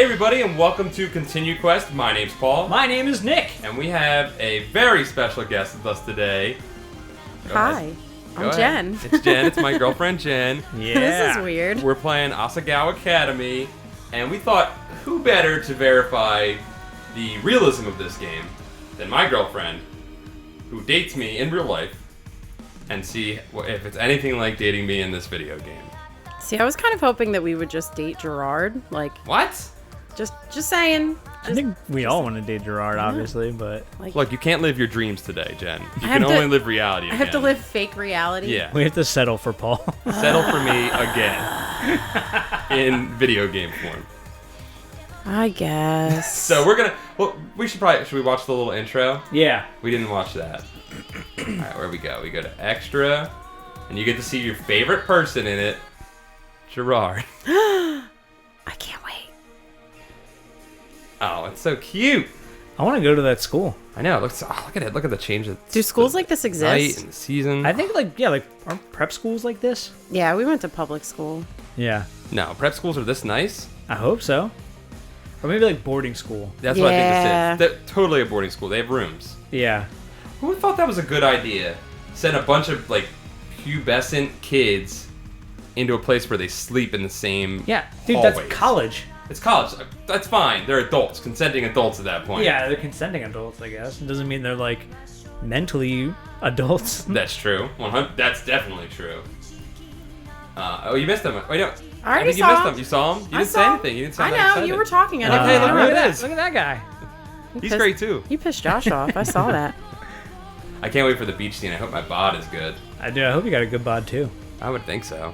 Hey everybody, and welcome to ContinueQuest. My name's Paul. My name is Nick. And we have a very special guest with us today. Hi, I'm Jen. It's Jen. It's my girlfriend Jen. Yeah. This is weird. We're playing Asagao Academy, and we thought, who better to verify the realism of this game than my girlfriend, who dates me in real life, and see if it's anything like dating me in this video game. See, I was kind of hoping that we would just date Gerard. Like, What? just saying. I think we all want to date Gerard, obviously, but Like, Look, you can't live your dreams today, Jen. You I can have to- only live reality I have to again. live fake reality. Yeah. we have to settle for Paul. Settle for me again. In video game form. I guess. So we're gonna. Well, should we watch the little intro? Yeah. We didn't watch that. All right, where we go? We go to extra, and you get to see your favorite person in it, Gerard. I can't wait. Oh, it's so cute. I want to go to that school. I know. Look at it. Look at the changes. Do schools like this Night exist? and the season. I think, aren't prep schools like this? Yeah, we went to public school. Yeah. No, prep schools are this nice. I hope so. Or maybe like boarding school. That's what I Yeah. think this is. They're totally a boarding school. They have rooms. Yeah. Who thought that was a good idea? Send a bunch of pubescent kids into a place where they sleep in the same Yeah. Dude, hallways. that's college. It's college. That's fine. They're adults, consenting adults at that point. Yeah, they're consenting adults, I guess. It doesn't mean they're mentally adults. That's true. 100. That's definitely true. Oh, you missed them. Wait, no. I already think you saw missed him. them. You saw him? You I didn't say saw him. anything. You didn't I sound know, excited. you were talking. I didn't Okay, know. look at that. this. Look at that guy. He's great too. You pissed Josh off. I saw that. I can't wait for the beach scene. I hope my bod is good. I do. I hope you got a good bod, too. I would think so.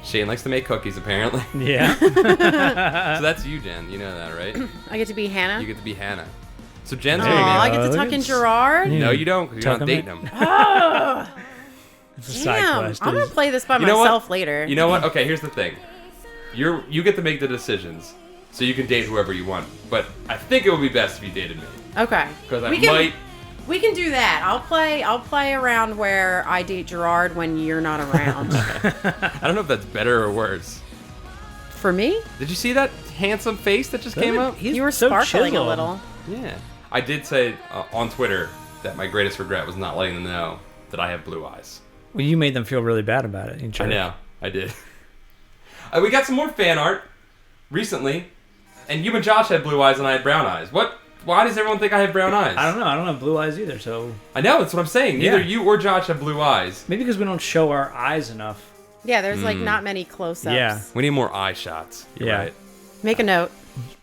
Shane likes to make cookies, apparently. Yeah. So that's you, Jen. You know that, right? I get to be Hannah. You get to be Hannah. So Jen's Aw, gonna be. I get to Look tuck at in this. Gerard. Yeah. No, you don't, because you're Tuck not 'em dating in. him. Oh, It's a side damn. quest. I'm gonna play this by You know what? myself later. You know what? Okay, here's the thing. You get to make the decisions, so you can date whoever you want. But I think it would be best if you dated me, Okay. because I We can- might. We can do that. I'll play around where I date Gerard when you're not around. I don't know if that's better or worse. For me, Did you see that handsome face that just came up? He's you were so sparkling chiseled. a little. Yeah. I did say on Twitter that my greatest regret was not letting them know that I have blue eyes. Well, you made them feel really bad about it. You I jerk. know. I did. We got some more fan art recently, and you and Josh had blue eyes and I had brown eyes. What? Why does everyone think I have brown eyes? I don't know. I don't have blue eyes either, so I know, that's what I'm saying. Neither Yeah. you or Josh have blue eyes. maybe because we don't show our eyes enough. Yeah, there's like not many close-ups. Yeah. We need more eye shots. You're Yeah. right. Make a note.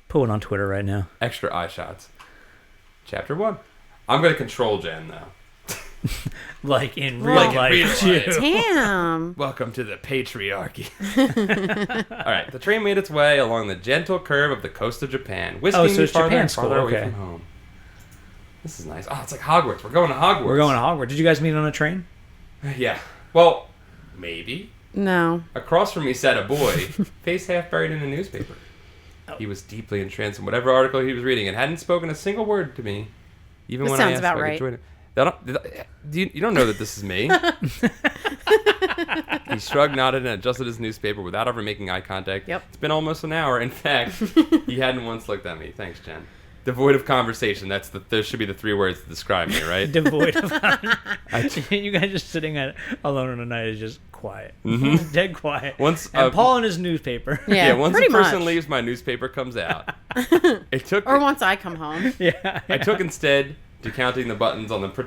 Put it on Twitter right now. Extra eye shots. Chapter 1. I'm going to control Jen now. Like in Well- real Like in life, real too. life. Damn. Welcome to the patriarchy. Alright, the train made its way along the gentle curve of the coast of Japan, whisking Oh, so me it's farther Japan and farther school, away okay. from home. This is nice. Oh, it's like Hogwarts. We're going to Hogwarts. We're going to Hogwarts. Did you guys meet on a train? Yeah. Well, maybe. No. Across from me sat a boy, face half buried in a newspaper. He was deeply entranced in whatever article he was reading and hadn't spoken a single word to me, even This when I sounds asked about if I right. could join him. You don't know that this is me. He shrugged, nodded, and adjusted his newspaper without ever making eye contact. Yep. It's been almost an hour. In fact, he hadn't once looked at me. Thanks, Jen. Devoid of conversation. There should be the 3 words to describe me, right? Devoid of. You guys just sitting alone on a night is just quiet. Dead quiet. Once, and Paul in his newspaper. Yeah, once pretty the person much. leaves, my newspaper comes out. It took. Or once I come home. Yeah. I took instead to counting the buttons on the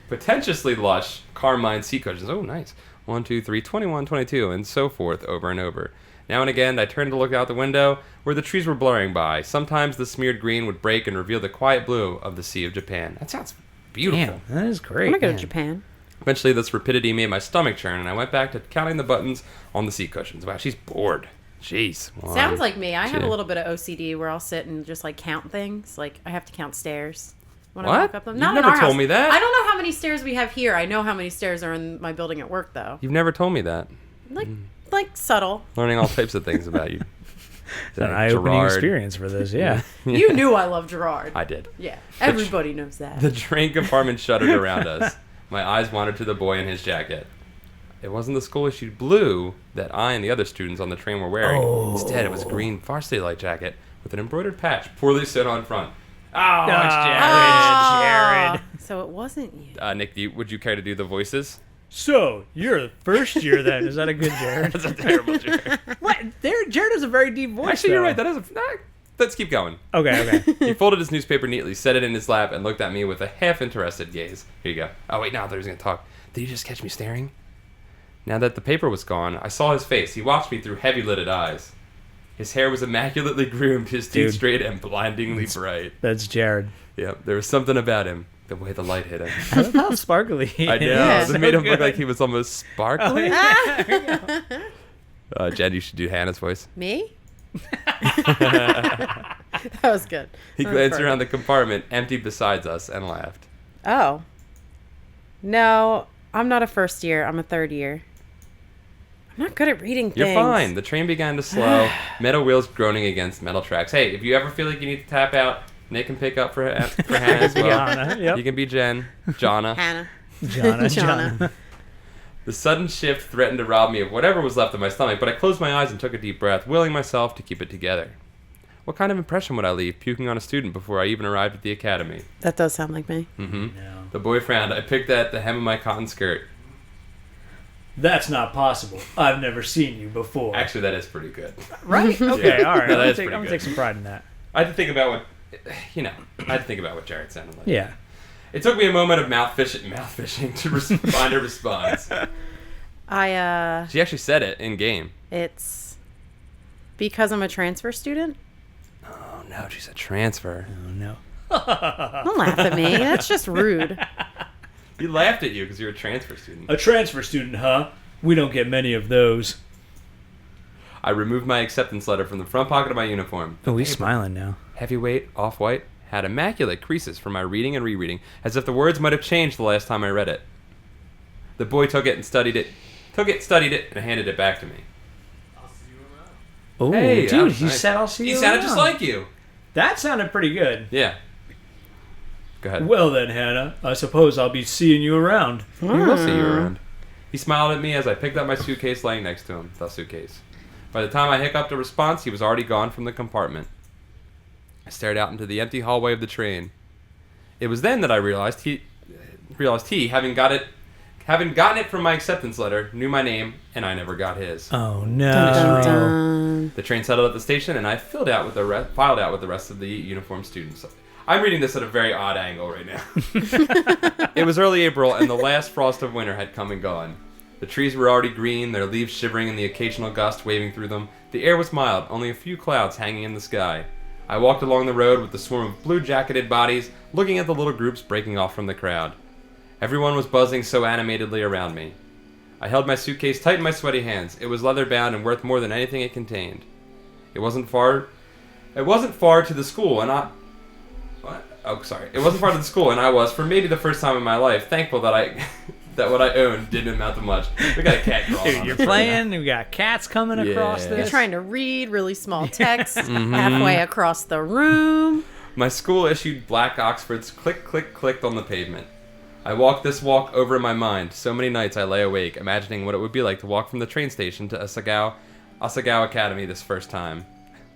pretentiously lush carmine seat cushions. Oh, nice. 1, 2, 3, 21, 22, and so forth over and over. Now and again, I turned to look out the window where the trees were blurring by. Sometimes the smeared green would break and reveal the quiet blue of the Sea of Japan. That sounds beautiful. Damn, that is I'm great. gonna go to Japan. Eventually, this rapidity made my stomach churn, and I went back to counting the buttons on the seat cushions. Wow, she's bored. Jeez. Sounds like me. I have two. a little bit of OCD where I'll sit and just like count things. Like I have to count stairs. When I What? walk up them. You've Not in never our told house. me that. I don't know how many stairs we have here. I know how many stairs are in my building at work though. You've never told me that. Like subtle. Learning all types of things about you. It's an eye-opening Gerard. experience for this, yeah. You knew I love Gerard. I did. Yeah. Everybody knows that. The train compartment shuddered around us. My eyes wandered to the boy in his jacket. It wasn't the school-issued blue that I and the other students on the train were wearing. Instead, it was a green varsity light jacket with an embroidered patch poorly sewed on front. Oh, it's Jared. So it wasn't you. Nick, would you care to do the voices? So, you're the first year then. Is that a good Jared? That's a terrible Jared. What? Jared has a very deep voice. Actually, you're right. That is let's keep going. Okay. He folded his newspaper neatly, set it in his lap, and looked at me with a half-interested gaze. Here you go. Oh, wait, no, I thought he was going to talk. Did you just catch me staring? Now that the paper was gone, I saw his face. He watched me through heavy-lidded eyes. His hair was immaculately groomed, his teeth straight and blindingly bright. That's Jared. Yep, there was something about him, the way the light hit him. I love how sparkly he I know. is. It made him look like he was almost sparkly. Oh, Jen, you should do Hannah's voice. Me? That was good. He glanced around the compartment, empty besides us, and laughed. Oh. No, I'm not a first year. I'm a third year. I'm not good at reading things. You're fine. The train began to slow, metal wheels groaning against metal tracks. Hey, if you ever feel like you need to tap out, Nick can pick up for Hannah as well. Hana, yep. You can be Jen, Jonna. Hannah. Jonna. The sudden shift threatened to rob me of whatever was left of my stomach, but I closed my eyes and took a deep breath, willing myself to keep it together. What kind of impression would I leave puking on a student before I even arrived at the academy? That does sound like me. Mm-hmm. No. The boy frowned. I picked at the hem of my cotton skirt. That's not possible. I've never seen you before. Actually, that is pretty good. Right? Okay, Yeah. all right. No, that I'm is pretty going to good. take some pride in that. I had to think about what Jared sounded like. Yeah. It took me a moment of mouth fishing to find a response. She actually said it in game. It's because I'm a transfer student. Oh no, she's a transfer. Oh, no. Don't laugh at me. That's just rude. He laughed at you because you're a transfer student. A transfer student, huh? We don't get many of those. I removed my acceptance letter from the front pocket of my uniform. Oh, he's smiling now. Heavyweight, off-white, had immaculate creases from my reading and rereading, as if the words might have changed the last time I read it. The boy took it and studied it, and handed it back to me. Oh, Hey, that dude, was he nice. said I'll see you He sounded around. just like you. That sounded pretty good. Yeah. Go ahead. Well then, Hannah, I suppose I'll be seeing you around. We will see you around. He smiled at me as I picked up my suitcase laying next to him. The suitcase. By the time I hiccuped a response, he was already gone from the compartment. I stared out into the empty hallway of the train. It was then that I realized he, having gotten it from my acceptance letter, knew my name, and I never got his. Oh no. Dun, dun. The train settled at the station, and I filed out with the rest of the uniformed students. I'm reading this at a very odd angle right now. It was early April, and the last frost of winter had come and gone. The trees were already green, their leaves shivering in the occasional gust waving through them. The air was mild, only a few clouds hanging in the sky. I walked along the road with the swarm of blue-jacketed bodies, looking at the little groups breaking off from the crowd. Everyone was buzzing so animatedly around me. I held my suitcase tight in my sweaty hands. It was leather-bound and worth more than anything it contained. It wasn't far to the school, and I... What? Oh, sorry. It wasn't far to the school, and I was, for maybe the first time in my life, thankful that that what I owned didn't amount to much. We got a cat crawling Dude, on you're us right playing. We got cats coming across Yeah. this. You're trying to read really small text halfway across the room. now. My school-issued black Oxfords clicked on the pavement. I walked this walk over in my mind. So many nights I lay awake, imagining what it would be like to walk from the train station to Asagao Academy this first time.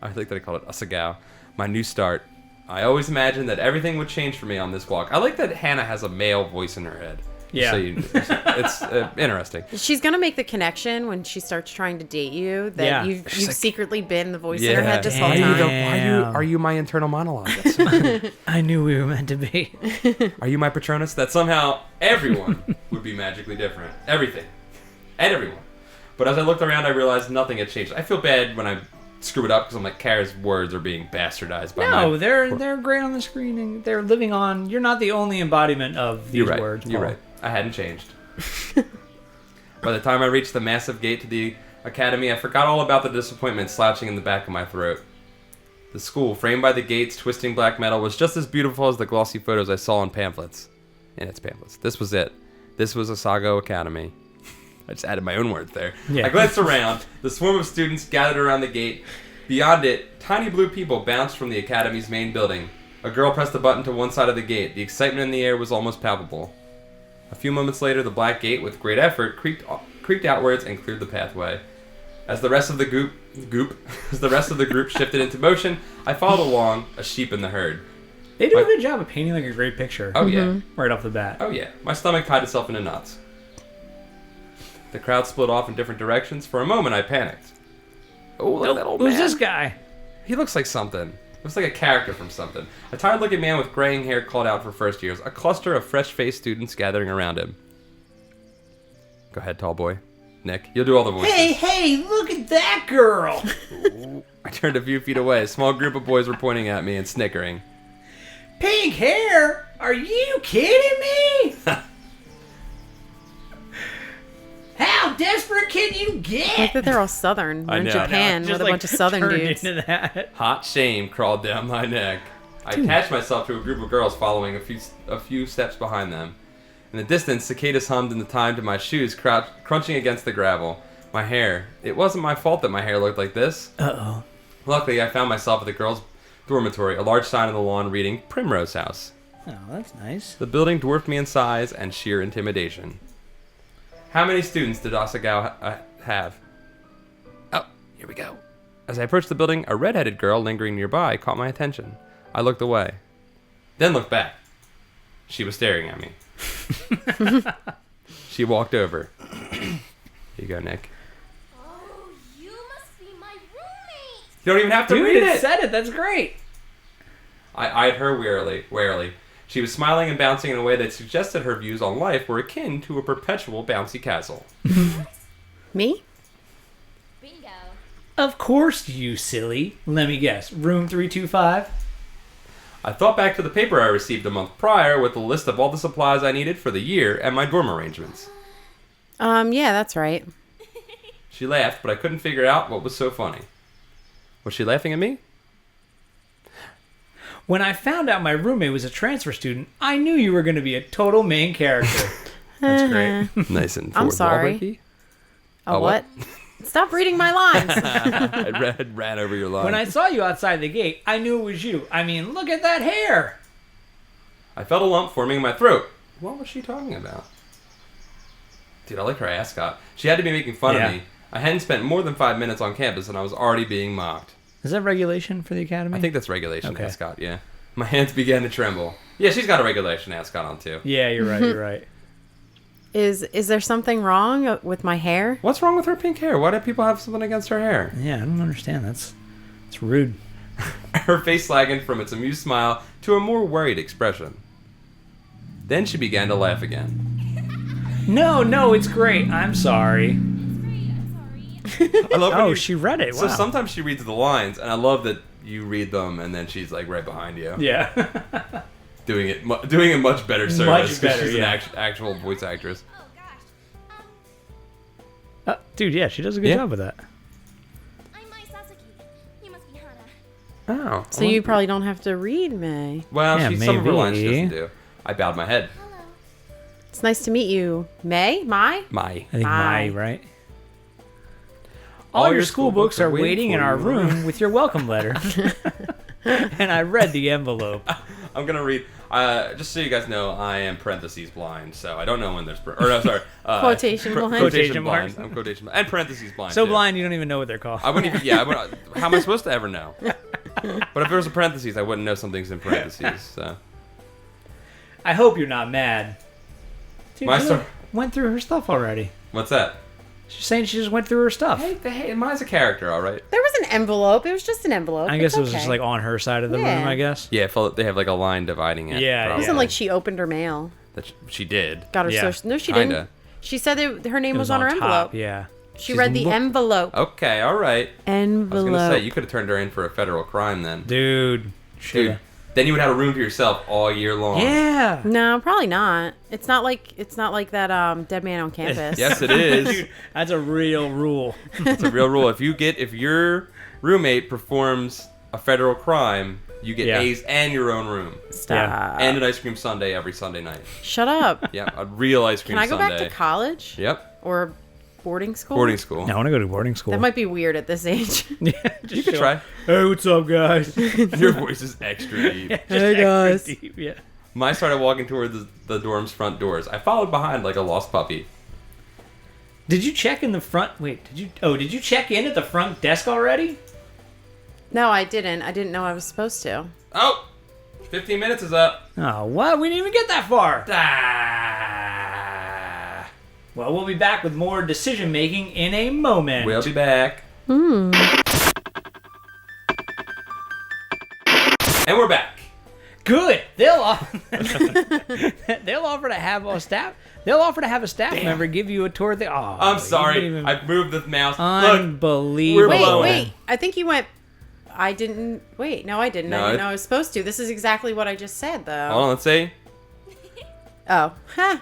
I like that I called it Asagao. My new start. I always imagined that everything would change for me on this walk. I like that Hana has a male voice in her head. Yeah. So it's interesting. She's gonna make the connection when she starts trying to date you that Yeah. you've She's like, secretly been the voice in her head this whole Damn. time. Are you my internal monologue? That's- I knew we were meant to be. Are you my Patronus? That somehow everyone would be magically different. Everything. And everyone. But as I looked around, I realized nothing had changed. I feel bad when I screw it up because I'm like, Kara's words are being bastardized by my... No, they're great on the screen and they're living on. You're not the only embodiment of these You're right. words. You're Paul. right. I hadn't changed. By the time I reached the massive gate to the academy, I forgot all about the disappointment slouching in the back of my throat. The school, framed by the gate's twisting black metal, was just as beautiful as the glossy photos I saw in pamphlets. In its pamphlets. This was it. This was Asagao Academy. I just added my own words there. Yeah. I glanced around. The swarm of students gathered around the gate. Beyond it, tiny blue people bounced from the academy's main building. A girl pressed a button to one side of the gate. The excitement in the air was almost palpable. A few moments later, the black gate, with great effort, creaked creaked outwards and cleared the pathway. As the rest of the group shifted into motion, I followed along, a sheep in the herd. They do a good job of painting like a great picture. Oh, yeah. Right off the bat. Oh, yeah. My stomach tied itself into knots. The crowd split off in different directions. For a moment, I panicked. Oh, look at that old man. Who's this guy? He looks like something. Looks like a character from something. A tired-looking man with graying hair called out for first years. A cluster of fresh-faced students gathering around him. Go ahead, tall boy. Nick, you'll do all the voices. Hey, look at that girl! I turned a few feet away. A small group of boys were pointing at me and snickering. Pink hair? Are you kidding me? How desperate can you I get? think that they're all Southern. We're I in know. Japan Just, with a bunch of Southern turned dudes. into that. Hot shame crawled down my neck. I attached myself to a group of girls following a few steps behind them. In the distance, cicadas hummed in the time to my shoes crunching against the gravel. My hair. It wasn't my fault that my hair looked like this. Uh-oh. Luckily, I found myself at the girls' dormitory, a large sign on the lawn reading Primrose House. Oh, that's nice. The building dwarfed me in size and sheer intimidation. How many students did Asagao have? Oh, here we go. As I approached the building, a red-headed girl lingering nearby caught my attention. I looked away, then looked back. She was staring at me. She walked over. Here you go, Nick. Oh, you must be my roommate. You don't even have to Dude, read it it. said it. That's great. I eyed her warily. She was smiling and bouncing in a way that suggested her views on life were akin to a perpetual bouncy castle. Me? Bingo. Of course, you silly. Let me guess. Room 325? I thought back to the paper I received a month prior with a list of all the supplies I needed for the year and my dorm arrangements. Yeah, that's right. She laughed, but I couldn't figure out what was so funny. Was she laughing at me? When I found out my roommate was a transfer student, I knew you were going to be a total main character. That's great. Nice and I'm forward, sorry. Walter-key. Oh, what? Stop reading my lines. I ran over your line. When I saw you outside the gate, I knew it was you. I mean, look at that hair. I felt a lump forming in my throat. What was she talking about? Dude, I like her ascot. She had to be making fun of me. I hadn't spent more than 5 minutes on campus and I was already being mocked. Is that regulation for the academy? I think that's regulation Okay. ascot, yeah. My hands began to tremble. Yeah, she's got a regulation ascot on too. Yeah, you're right. You're right. Is there something wrong with my hair? What's wrong with her pink hair? Why do people have something against her hair? Yeah, I don't understand. That's rude. Her face slackened from its amused smile to a more worried expression. Then she began to laugh again. No, it's great. I'm sorry. Great, I'm sorry. I love when Oh, you- she read it. Wow. So sometimes she reads the lines, and I love that you read them, and then she's like right behind you, Yeah. doing it much better service. Much 'cause better, she's yeah. an actual voice actress. Oh gosh. Dude, yeah, she does a good Yeah. job with that. I'm Mai Sasaki. You must be Hana. Oh, So you probably don't have to read me. well, Yeah, some of her lines she maybe. doesn't do. I bowed my head. Hello. It's nice to meet you. May? My? My. I think Bye. right? All your school books are waiting in for our you. room with your welcome letter. And I read the envelope. I'm gonna read. Just so you guys know, I am parentheses blind, so I don't know when there's. Or no, sorry. Quotation blind. Quotation Quotation blind. marks. I'm quotation and parentheses blind. So too. blind you don't even know what they're called. I wouldn't even. Yeah. How am I supposed to ever know? But if there was a parentheses, I wouldn't know something's in parentheses. So. I hope you're not mad. Dude, My she story- went through her stuff already. What's that? She's saying she just went through her stuff. Hey, mine's a character, all right. There was an envelope. It was just an envelope. I guess It's it was just okay. like on her side of the Yeah. room, I guess. Yeah, they have like a line dividing it. Yeah, It probably. wasn't like she opened her mail. That she did. Got her Yeah. social. No, she Kinda. didn't. She said that her name It was on her top, envelope. yeah. She She's read the look- envelope. Okay, all right. I was Envelope. gonna say you could have turned her in for a federal crime then. Dude. Dude, then you would have a room to yourself all year long. Yeah. No, probably not. It's not like that dead man on campus. Yes, it is. Dude, that's a real rule. It's a real rule. If your roommate performs a federal crime, you get Yeah. A's and your own room Stop. and an ice cream sundae every Sunday night. Shut up. Yeah, a real ice cream Can I go sundae. back to college Yep, or boarding school? boarding school. I want to go to boarding school. That might be weird at this age. Yeah, You could try. Hey, what's up, guys? Your voice is extra deep. Hey, guys. Yeah. I started walking toward the dorm's front doors. I followed behind like a lost puppy. Did you check in the front? Wait, did you check in at the front desk already? No, I didn't. I didn't know I was supposed to. Oh, 15 minutes is up. Oh, what? We didn't even get that far. Ah. Well, we'll be back with more decision making in a moment. We'll be back. Hmm. And we're back. Good. They'll offer to have a staff. They'll offer to have a staff member give you a tour of the. Oh, I'm sorry. I moved the mouse. Unbelievable. We're Wait. I think you went. I didn't. Wait. No, I didn't. No, I didn't know I was supposed to. This is exactly what I just said, though. Hold on, let's see. Oh. Huh.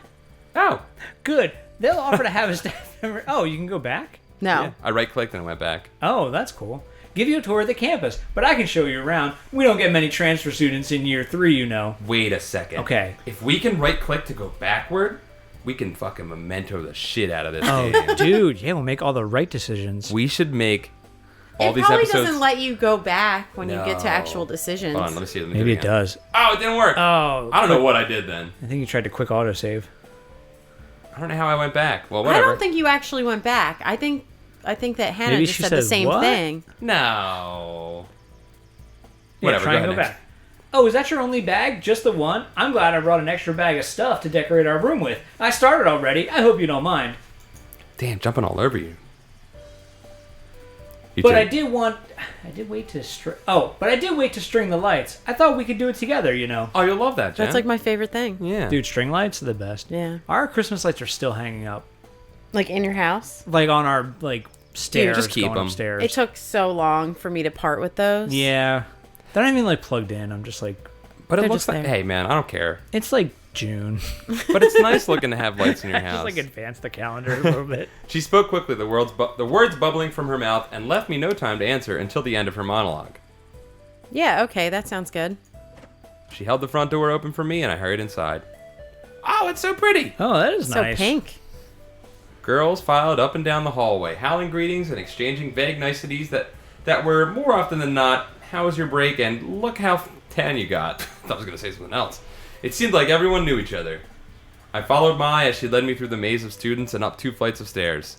Oh, good. They'll offer to have a staff member. Oh, you can go back? No. Yeah, I right-clicked and it went back. Oh, that's cool. Give you a tour of the campus, but I can show you around. We don't get many transfer students in year 3, you know. Wait a second. Okay. If we can right-click to go backward, we can fucking memento the shit out of this Oh, game. dude. Yeah, we'll make all the right decisions. We should make all It these probably episodes. doesn't let you go back when you get to No. actual decisions. Hold on, let me see. Let me Maybe do it again. does. Oh, it didn't work. Oh, I don't know what I did then. I think you tried to quick autosave. I don't know how I went back. Well, I whatever. don't think you actually went back. I think that Hannah Maybe just she said the said, same "What?" thing. No. Yeah, Whatever, try go and go ahead back. Oh, is that your only bag? Just the one? I'm glad I brought an extra bag of stuff to decorate our room with. I started already. I hope you don't mind. Damn, jumping all over you. You But too. I did wait to string the lights. I thought we could do it together, you know. Oh, you'll love that, Jen. That's like my favorite thing. Yeah. Dude, string lights are the best. Yeah. Our Christmas lights are still hanging up. Like in your house. Like on our stairs. just keep going 'em. upstairs. It took so long for me to part with those. Yeah. They're not even plugged in. I'm just But They're it looks just like, there. hey, man, I don't care. it's like June. But it's nice looking to have lights in your house. Just advance the calendar a little bit. She spoke quickly, the words bubbling from her mouth, and left me no time to answer until the end of her monologue. Yeah, okay, that sounds good. She held the front door open for me, and I hurried inside. Oh, it's so pretty! Oh, that is So nice. pink. Girls filed up and down the hallway, howling greetings and exchanging vague niceties that were, more often than not, how was your break, and look how tan you got. I thought I was going to say something else. It seemed like everyone knew each other. I followed Mai as she led me through the maze of students and up 2 flights of stairs.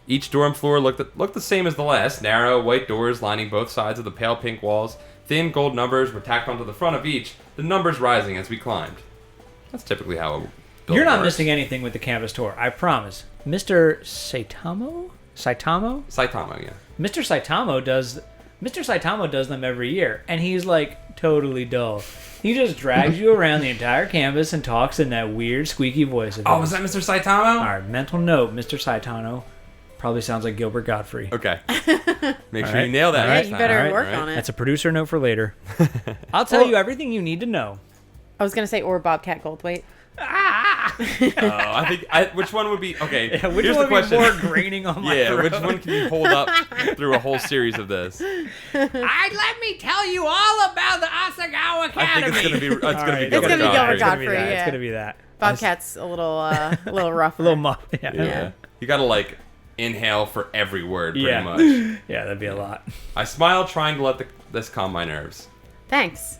Each dorm floor looked the same as the last, narrow, white doors lining both sides of the pale pink walls. Thin gold numbers were tacked onto the front of each, the numbers rising as we climbed. That's typically how a building You're not works. missing anything with the campus tour, I promise. Mr. Saitama? Saitama, yeah. Mr. Saitama does them every year, and he's totally dull. He just drags you around the entire campus and talks in that weird squeaky voice of his. Oh, was that Mr. Saitama? All right, mental note, Mr. Saitama. Probably sounds like Gilbert Godfrey. Okay. Make sure right. you nail that. Yeah, next you time. better All right, work all right. on it. That's a producer note for later. I'll tell you everything you need to know. I was gonna say or Bobcat Goldthwait. I think which one would be okay? Which here's one the would question. be more graining on my Yeah, throat? which one can you hold up through a whole series of this? Let me tell you all about the Asagao Academy. I think it's gonna be It's gonna be Gilbert Gilbert Godfrey. Godfrey, It's yeah. gonna be that. Bobcat's a little rough. A little muff. Yeah. Yeah. You gotta inhale for every word, pretty Yeah. much. Yeah, that'd be a lot. I smiled, trying to let this calm my nerves. Thanks.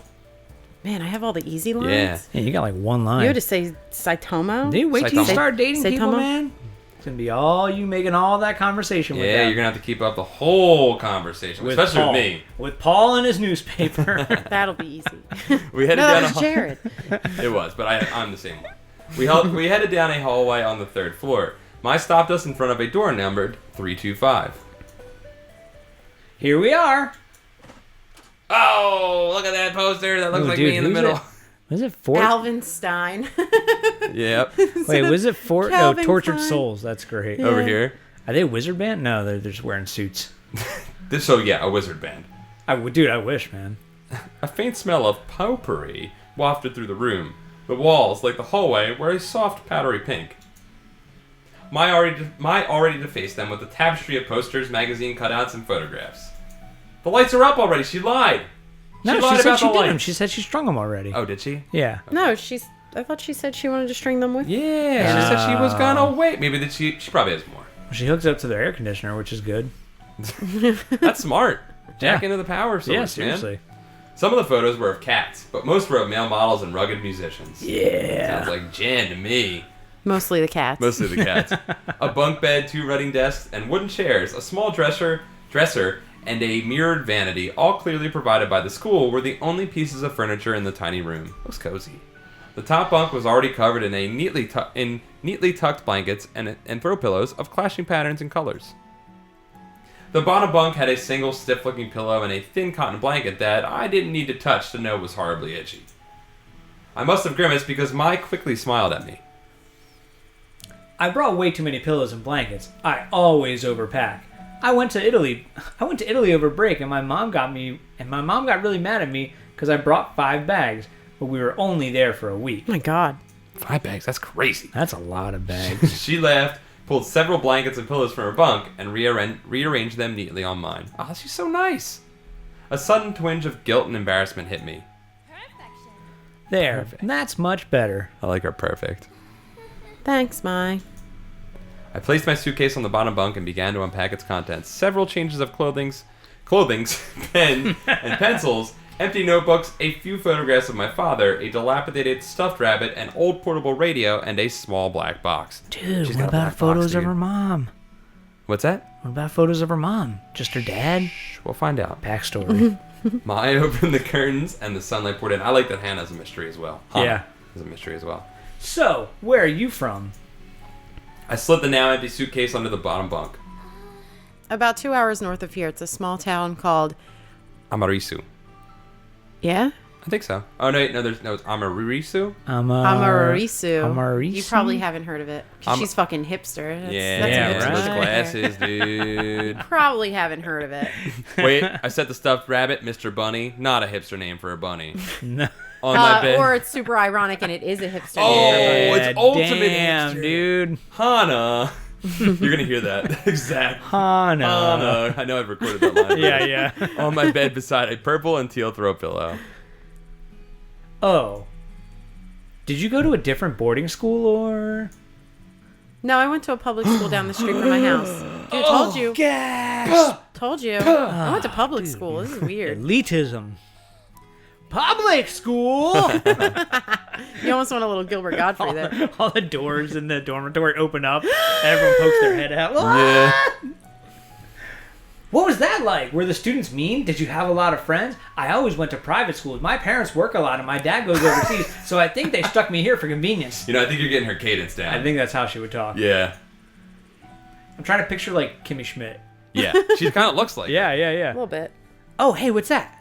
Man, I have all the easy lines. Yeah. Yeah, you got one line. You had to say Saitomo? Dude, wait till you Saitama. start dating people, Saitama? man. It's gonna be all you making all that conversation with Yeah, them. you're gonna have to keep up the whole conversation, especially Paul. with me. With Paul and his newspaper. That'll be easy. We headed No, down that was Jared. It was, but I'm the same one. We headed down a hallway on the 3rd floor. Mai stopped us in front of a door numbered 325. Here we are. Oh, look at that poster. That looks Oh, like dude, me in the who's middle. it? Was it Fort? Alvin Stein. Yep. Wait, was it Fort? No, Calvin Tortured Klein. Souls. That's great. Yeah. Over here. Are they a wizard band? No, they're just wearing suits. A wizard band. Dude, I wish, man. A faint smell of potpourri wafted through the room. The walls, like the hallway, were a soft, powdery pink. Mai already defaced them with a tapestry of posters, magazine cutouts, and photographs. The lights are up already. She lied. No, lied she said about she the did them. lights. She said she strung them already. Oh, did she? Yeah. No, I thought she said she wanted to string them with. Yeah, she said she was gonna wait. Maybe that she probably has more. She hooks up to their air conditioner, which is good. That's smart. Jack Yeah. into the power source, Yeah, seriously. man. Some of the photos were of cats, but most were of male models and rugged musicians. Yeah. Sounds like Jan to me. Mostly the cats. Mostly the cats. A bunk bed, 2 writing desks, and wooden chairs, a small dresser, and a mirrored vanity, all clearly provided by the school, were the only pieces of furniture in the tiny room. Looks cozy. The top bunk was already covered in neatly tucked blankets and throw pillows of clashing patterns and colors. The bottom bunk had a single stiff-looking pillow and a thin cotton blanket that I didn't need to touch to know was horribly itchy. I must have grimaced because Mai quickly smiled at me. I brought way too many pillows and blankets. I always overpack. I went to Italy over break, and my mom got really mad at me because I brought 5 bags, but we were only there for a week. Oh my god. 5 bags? That's crazy. That's a lot of bags. She laughed, pulled several blankets and pillows from her bunk, and rearranged them neatly on mine. Oh, she's so nice. A sudden twinge of guilt and embarrassment hit me. Perfection. There. That's much better. I like her perfect. Thanks, Mai. I placed my suitcase on the bottom bunk and began to unpack its contents. Several changes of clothings, pen and pencils, empty notebooks, a few photographs of my father, a dilapidated stuffed rabbit, an old portable radio, and a small black box. Dude, She's what got a about black photos box, of dude. her mom? What's that? What about photos of her mom? Just her dad? We'll find out. Backstory. Mai opened the curtains and the sunlight poured in. I like that Hannah's a mystery as well. Hana Yeah. is a mystery as well. So, where are you from? I slid the now empty suitcase under the bottom bunk. About 2 hours north of here, it's a small town called... Amarisu. Yeah? I think so. Oh, no, it's Amarisu? Amarisu. You probably haven't heard of it. 'Cause she's fucking hipster. That's Yeah, a hipster those right glasses, there. dude. Probably haven't heard of it. Wait, I said the stuffed rabbit, Mr. Bunny. Not a hipster name for a bunny. No. On my bed. Or it's super ironic and it is a hipster Oh, name. it's ultimate damn, hipster. dude. Hana. You're going to hear that. Exactly. Hana. Hana. I know I've recorded that line. Yeah. On my bed beside a purple and teal throw pillow. Oh. Did you go to a different boarding school or? No, I went to a public school down the street from my house. Dude, told you. Gas! Told you. I went to public school. This is weird. Elitism. Public school! You almost want a little Gilbert Godfrey there. All the doors in the dormitory open up, and everyone pokes their head out. Yeah. What was that like? Were the students mean? Did you have a lot of friends? I always went to private schools. My parents work a lot, and my dad goes overseas, so I think they stuck me here for convenience. You know, I think you're getting her cadence down. I think that's how she would talk. Yeah. I'm trying to picture, like, Kimmy Schmidt. Yeah. She kind of looks like her. Yeah. A little bit. Oh, hey, what's that?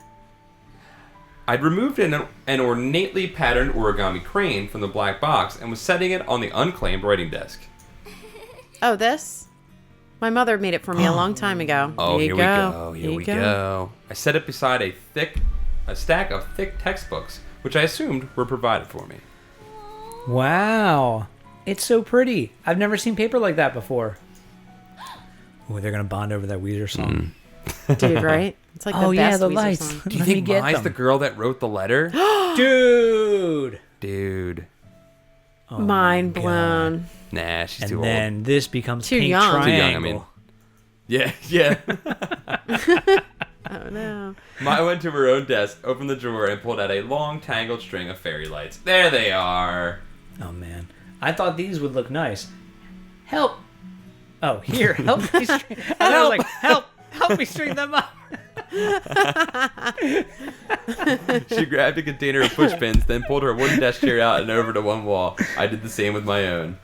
I'd removed an ornately patterned origami crane from the black box and was setting it on the unclaimed writing desk. Oh, this? My mother made it for me a long time ago. Oh, Here here we go. Here we go. I set it beside a stack of thick textbooks, which I assumed were provided for me. Wow. It's so pretty. I've never seen paper like that before. Oh, they're going to bond over that Weezer song. Dude, right? It's like the best the Weezer lights. song. Do you think Mai's the girl that wrote the letter? Dude. Oh Mind my blown. God. Nah, she's And too then old. this becomes Too Pink young. Triangle. Too young, I mean. Yeah. Oh, no. Mai went to her own desk, opened the drawer, and pulled out a long, tangled string of fairy lights. There they are. Oh, man. I thought these would look nice. Help. Oh, here. Help me string. And I was like, help me string them up. She grabbed a container of push pins, then pulled her wooden desk chair out and over to one wall. I did the same with my own.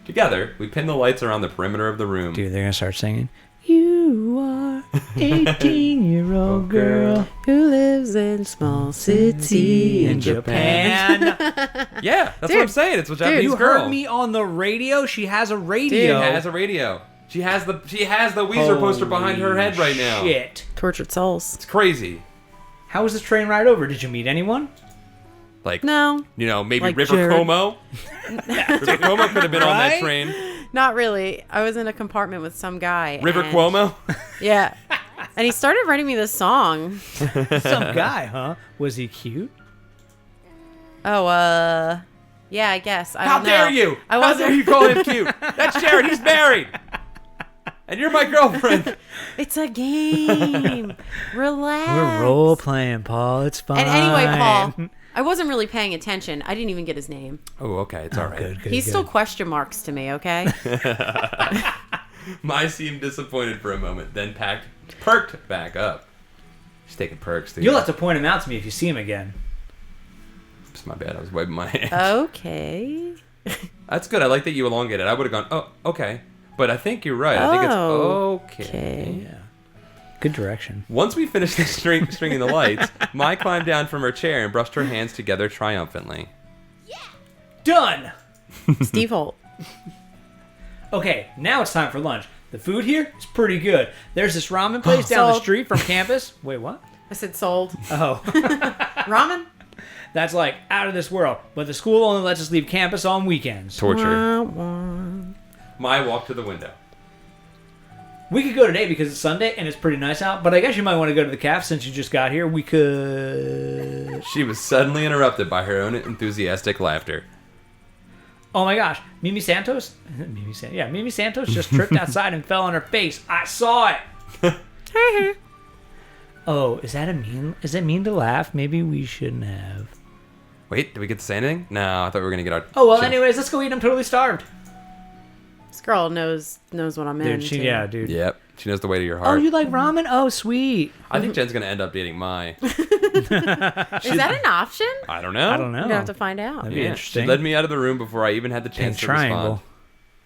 Together, we pinned the lights around the perimeter of the room. Dude, they're going to start singing. You are 18-year-old girl Who lives in small city in Japan. Yeah, that's what I'm saying. It's a Japanese You girl. heard me on the radio? She has a She radio. has a radio. She has the Weezer poster behind her head right now. Shit. Tortured souls. It's crazy. How was this train ride over? Did you meet anyone? Like, No, maybe Like River Jared. Cuomo. River Cuomo could have been on that Right? train. not really. I was in a compartment with some guy. River and- Cuomo. Yeah. And he started writing me this song. Some guy, huh? Was he cute? Oh, yeah, I guess. I How don't know. dare you? I How wasn't. dare you call him cute? That's Jared. He's married. And you're my girlfriend. It's a game. Relax. We're role playing, Paul. It's fine. And anyway, Paul, I wasn't really paying attention. I didn't even get his name. Oh, okay. It's all right. Good, He's still question marks to me, okay? Mai seemed disappointed for a moment, then perked back up. She's taking perks, dude. You'll have to point him out to me if you see him again. It's my bad. I was waving my hand. Okay. That's good. I like that you elongated. I would have gone, oh, okay. But I think you're right. I think it's okay. Yeah. Good direction. Once we finished stringing the lights, Mai climbed down from her chair and brushed her hands together triumphantly. Done! Steve Holt. Okay, now it's time for lunch. The food here is pretty good. There's this ramen place down the Sold. street from campus. Wait, what? I said sold. Oh. Ramen? That's like out of this world. But the school only lets us leave campus on weekends. Torture. Wah, wah. Mai walked to the window. We could go today because it's Sunday and it's pretty nice out, but I guess you might want to go to the caf since you just got here. We could... She was suddenly interrupted by her own enthusiastic laughter. Oh my gosh, Mimi Santos? Mimi Santos just tripped outside and fell on her face. I saw it! Oh, is it mean to laugh? Maybe we shouldn't have. Wait, did we get to say anything? No, I thought we were going to get our... Oh, well, Shit. anyways, let's go eat. I'm totally starved. This girl knows what I'm in. Dude. Yep, she knows the way to your Oh, heart. you like ramen? Oh, sweet. I think Jen's going to end up dating Mai. Is that an option? I don't know. I don't know. You're gonna have to find out. That'd be Yeah, interesting. she led me out of the room before I even had the chance Pink to triangle. respond.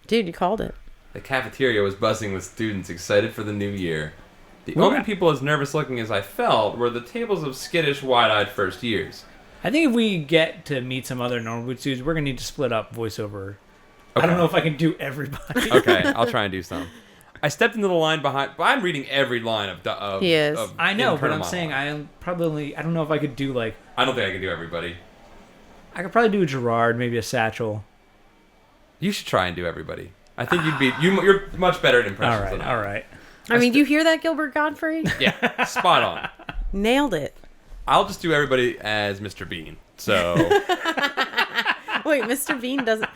Dude, you called it. The cafeteria was buzzing with students excited for the new year. The Well, only people as nervous looking as I felt were the tables of skittish, wide-eyed first years. I think if we get to meet some other Norwood students, we're going to need to split up voiceover. Okay. I don't know if I can do everybody. Okay, I'll try and do some. I stepped into the line behind. But I'm reading every line of He is. of I know, but internal I'm saying monologue. I don't know if I could do like... I don't think I can do everybody. I could probably do a Gerard, maybe a Satchel. You should try and do everybody. I think you're much better at impressions than I am. All right. I mean, do you hear that, Gilbert Godfrey? Yeah, spot on. Nailed it. I'll just do everybody as Mr. Bean. So. Wait, Mr. Bean doesn't.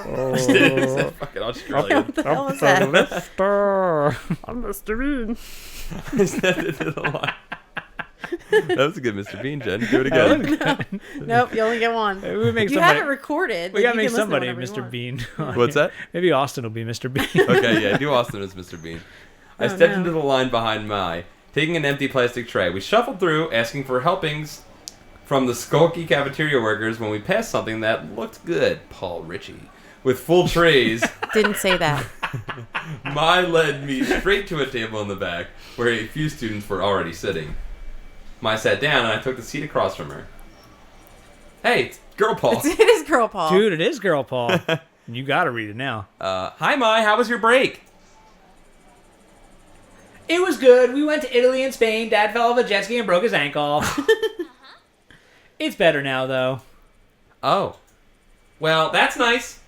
Fucking Australian. What the hell was that? I'm Mr. Bean. I stepped into the line. That was a good Mr. Bean, Jen. Do it again. Nope, you only get one. Maybe we make You somebody, have it recorded. we like, gotta you make can listen somebody whenever you Mr. want. Bean. What's that? Maybe Austin will be Mr. Bean. Okay, yeah, do Austin as Mr. Bean. I stepped into the line behind Mai, taking an empty plastic tray. We shuffled through, asking for helpings from the skulky cafeteria workers when we passed something that looked good. Paul Ritchey. With full trays, Didn't say that. Mai led me straight to a table in the back where a few students were already sitting. Mai sat down and I took the seat across from her. Hey, it's Girl Paul. It is Girl Paul. Dude, it is Girl Paul. You gotta read it now. Hi Mai, how was your break? It was good. We went to Italy and Spain. Dad fell off a jet ski and broke his ankle. It's better now, though. Oh. Well, that's nice.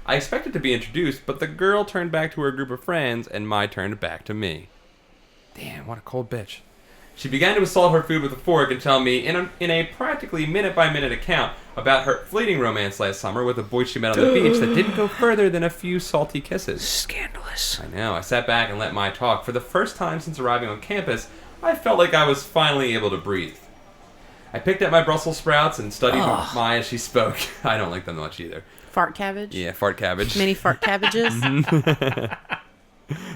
I expected to be introduced, but the girl turned back to her group of friends, and Mai turned back to me. Damn, what a cold bitch. She began to assault her food with a fork and tell me, in a practically minute-by-minute account, about her fleeting romance last summer with a boy she met on the beach that didn't go further than a few salty kisses. Scandalous. I know. I sat back and let Mai talk. For the first time since arriving on campus, I felt like I was finally able to breathe. I picked up my Brussels sprouts and studied Mai as she spoke. I don't like them much either. Fart cabbage. Yeah, fart cabbage. Mini fart cabbages. The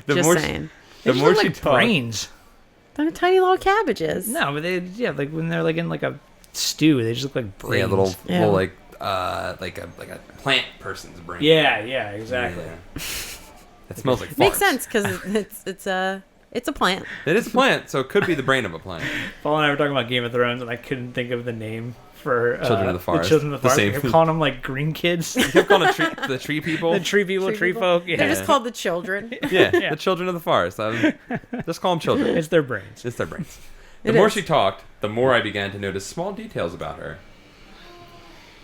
Just more saying. The They more look she like talked, brains. They're tiny little cabbages. No, but like when they're like in like a stew, they just look like brains. yeah, little Yeah. like a plant person's brain. Yeah, exactly. Yeah. It smells like farts. Makes sense because it's a plant. It is a plant, so it could be the brain of a plant. Paul and I were talking about Game of Thrones, and I couldn't think of the name for Children of the Forest. Children of the The Forest. same- We kept calling them like green kids. You kept calling the tree people. The tree people, tree folk. Yeah, They're just called the children. Yeah, the children of the forest. Just call them children. it's their brains. It's their brains. The It more is. she talked, the more I began to notice small details about her.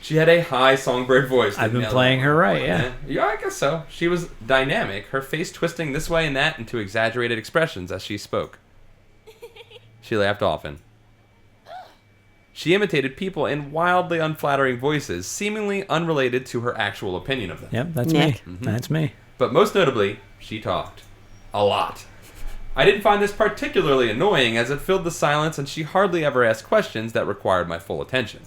She had a high songbird voice. I've been Nailed playing it. her right, yeah. Yeah, I guess so. She was dynamic, her face twisting this way and that into exaggerated expressions as she spoke. She laughed often. She imitated people in wildly unflattering voices, seemingly unrelated to her actual opinion of them. Yep, that's Nick. me. That's me. But most notably, she talked. A lot. I didn't find this particularly annoying as it filled the silence and she hardly ever asked questions that required my full attention.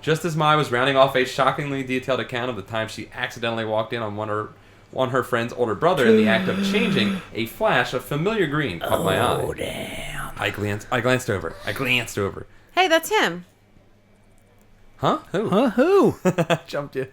Just as Mai was rounding off a shockingly detailed account of the time she accidentally walked in on her friend's older brother in the act of changing, a flash of familiar green caught my eye. Oh, damn. I glanced over. Hey, that's him. Huh? Who? Who? Jumped you.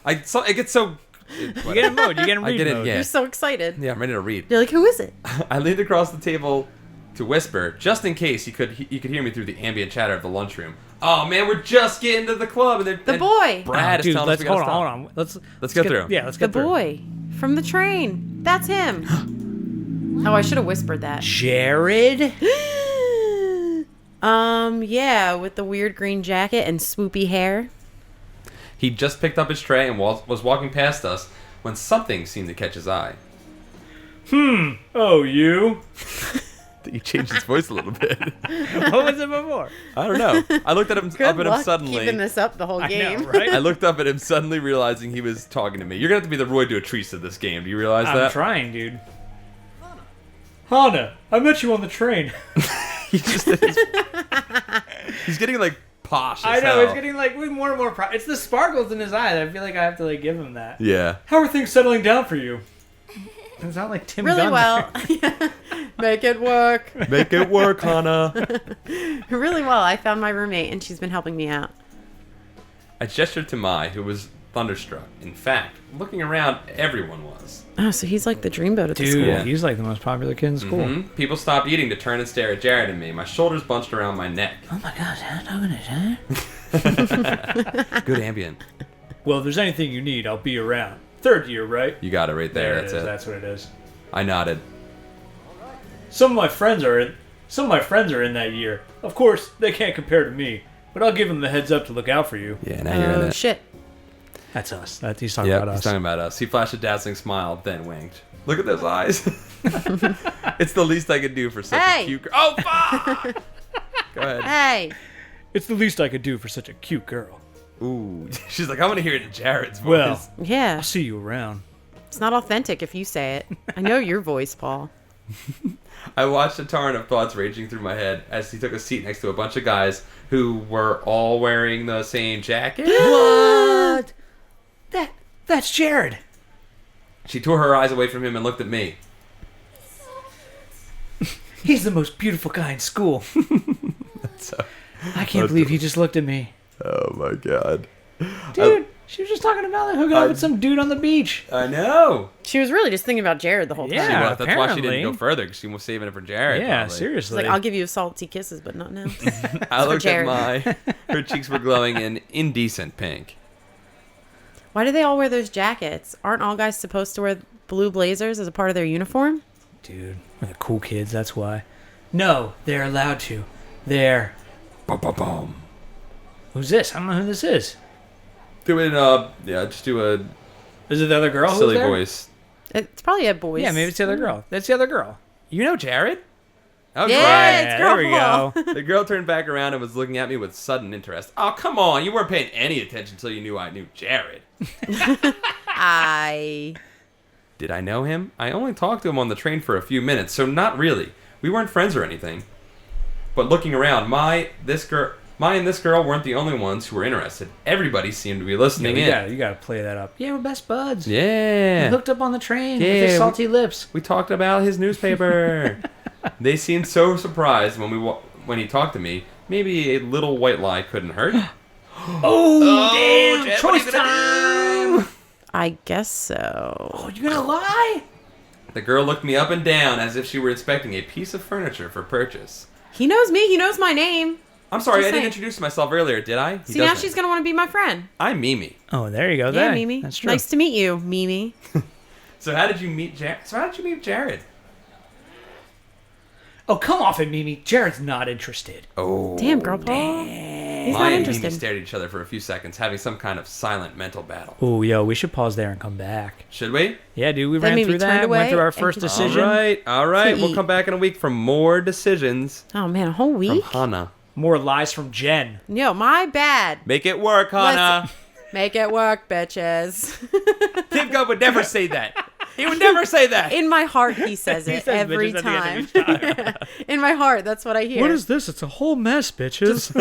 It gets so... You get in mode. You get in read mode. Yeah. You're so excited. Yeah, I'm ready to read. You're like, who is it? I leaned across the table to whisper, just in case you could hear me through the ambient chatter of the lunchroom. Oh man, we're just getting to the club, and The boy. Brad is Dude, telling us we hold gotta on. stop. Let's go through. Yeah, let's The get through. boy from the train. That's him. Oh, I should have whispered that. Jared? Yeah, with the weird green jacket and swoopy hair. He just picked up his tray and was walking past us when something seemed to catch his eye. Oh, you? He changed his voice a little bit. What was it before? I don't know. I looked at him Good up at him luck suddenly. keeping this up the whole I game. know, right? I looked up at him suddenly, realizing he was talking to me. You're gonna have to be the Roy Dotrice of this game. Do you realize I'm that? trying, dude. Hana, I met you on the train. He just he's getting like posh. I as know, hell. it's getting like more and more. It's the sparkles in his eye that I feel like I have to like give him that. Yeah. How are things settling down for you? It's not like Tim Really Gunn well. Make it work. Make it work, Hana. Really well. I found my roommate and she's been helping me out. I gestured to Mai, who was thunderstruck. In fact, looking around, everyone was. Oh, so he's like the dreamboat at the Dude, school. Yeah. he's like the most popular kid in school. Mhm. People stopped eating to turn and stare at Jared and me. My shoulders bunched around my neck. Oh my gosh, I'm talking to Jared. Good ambient. Well, if there's anything you need, I'll be around. 3rd year, right? You got it right there. There That's it is. it. That's what it is. I nodded. Some of my friends are in that year. Of course, they can't compare to me, but I'll give them the heads up to look out for you. Yeah, now you're in Oh, it. shit. That's us. He's talking Yep, about he's us. talking about us. He flashed a dazzling smile, then winked. Look at those eyes. It's the least I could do for such Hey! a cute girl. Oh, fuck! Go ahead. Hey. It's the least I could do for such a cute girl. Ooh. She's like, I want to hear it in Jared's voice. Well, Yeah. I'll see you around. It's not authentic if you say it. I know your voice, Paul. I watched a torrent of thoughts raging through my head as he took a seat next to a bunch of guys who were all wearing the same jacket. What? That's Jared. She tore her eyes away from him and looked at me. He's the most beautiful guy in school. So, I can't believe he just looked at me. oh my god. Dude, she was just talking about hooking up with some dude on the beach. I know. She was really just thinking about Jared the whole time. Yeah. She was. That's why she apparently. didn't go further, because she was saving it for Jared. Yeah, probably. She's seriously. like, I'll give you salty kisses, but not now. I looked at Jared. my. Her cheeks were glowing in indecent pink. Why do they all wear those jackets? Aren't all guys supposed to wear blue blazers as a part of their uniform? Dude, we're the cool kids, that's why. No, they're allowed to. They're... Ba-ba-bum. Who's this? I don't know who this is. Do it, just do a Is it the other girl who's silly there? voice. It's probably a boys. Yeah, maybe it's the other girl. That's the other girl. You know Jared? Oh, Yeah, it's there we girl. go. The girl turned back around and was looking at me with sudden interest. Oh, come on. You weren't paying any attention until you knew I knew Jared. Did I know him? I only talked to him on the train for a few minutes, so not really. We weren't friends or anything. But looking around, Mai and this girl weren't the only ones who were interested. Everybody seemed to be listening in. You gotta play that up. Yeah, we're best buds. We Yeah. hooked up on the train with Yeah, his salty lips. We talked about his newspaper. They seemed so surprised when he talked to me. Maybe a little white lie couldn't hurt. Oh, damn! Jet, what are Choice you gonna time! I guess so. Oh, you gonna lie? The girl looked me up and down as if she were inspecting a piece of furniture for purchase. He knows me. He knows my name. I'm sorry, Just I didn't saying. introduce myself earlier, did I? He See, now doesn't. she's going to want to be my friend. I'm Mimi. Oh, there you go. Yeah, There. Mimi. That's true. Nice to meet you, Mimi. So how did you meet Jared? Oh, come off it, Mimi. Jared's not interested. Oh. Damn, girl, Paul. He's Mai not and Mimi interested. stared at each other for a few seconds, having some kind of silent mental battle. Oh, yo, we should pause there and come back. Should we? Yeah, dude, we Then ran Mimi through turned that. Went away through our and first continued. decision. All right. To We'll eat. come back in a week for more decisions Oh, man, a whole from week? Hana. More lies from Jen. No, my bad. Make it work, Hana. Make it work, bitches. Tim Gunn would never say that. He would never say that. In my heart, he says it He says every bitches at the end time. of each time. In my heart, that's what I hear. this? It's a whole mess, bitches.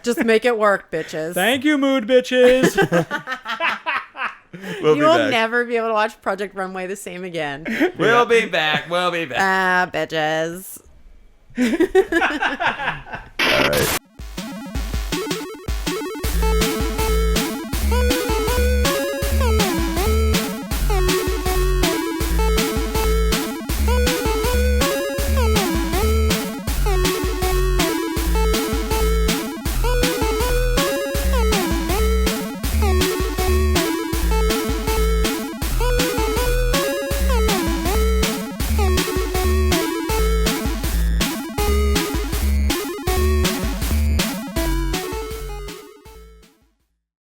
Just make it work, bitches. Thank you, mood bitches. We'll You be will back. never be able to watch Project Runway the same again. We'll be back. We'll be back. Ah, bitches. All right.